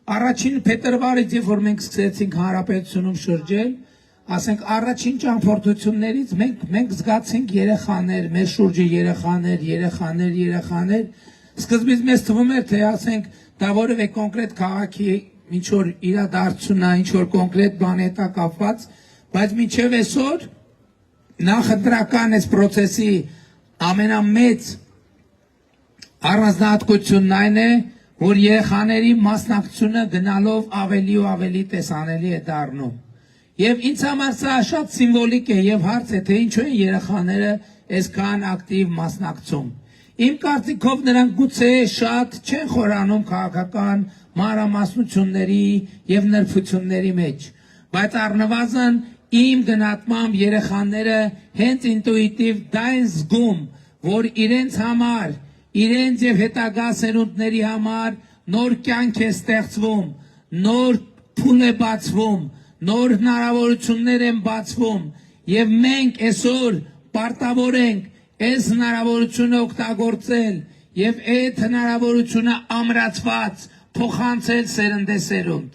Առաջին փետրվարից, երբ որ մենք սկսեցինք հանրապետությունում շրջել, ասենք առաջին ճամփորդություններից մենք զգացինք երեխաներ, մեր շուրջը երեխաներ, սկզբից մեզ թվում էր, թե ասենք դա որևէ կոնկրետ քաղաքի ինչ որ իրադարձություն է, ինչ որ կոնկրետ բան հետ է կապված, բայց մինչև այսօր նախընտրական այս process-ի ամենամեծ առանձնահատկությունն այն է, որ երեխաների մասնակցությունը գնալով ավելի ու ավելի տեսանելի է դառնում։ Եվ ինձ համար սա շատ սիմվոլիկ է եւ հարց է, թե ինչու են երեխաները այսքան ակտիվ մասնակցում։ Իմ կարծիքով նրանք գուցե շատ չեն խորանում քաղաքական մանրամասնությունների եւ նրբությունների մեջ, բայց առնվազն իմ գնահատմամբ երեխաները հենց ինտուիտիվ դա են զգում, որ իրենց համար, իրենց եւ հետագա սերունդների համար նոր կյանք է ստեղծվում, նոր փուլ է բացվում, նոր հնարավորություններ են բացվում եւ մենք այսօր պարտավոր ենք այս հնարավորությունը օգտագործել եւ այդ հնարավորությունը ամրացված փոխանցել սերնդեսերունդ։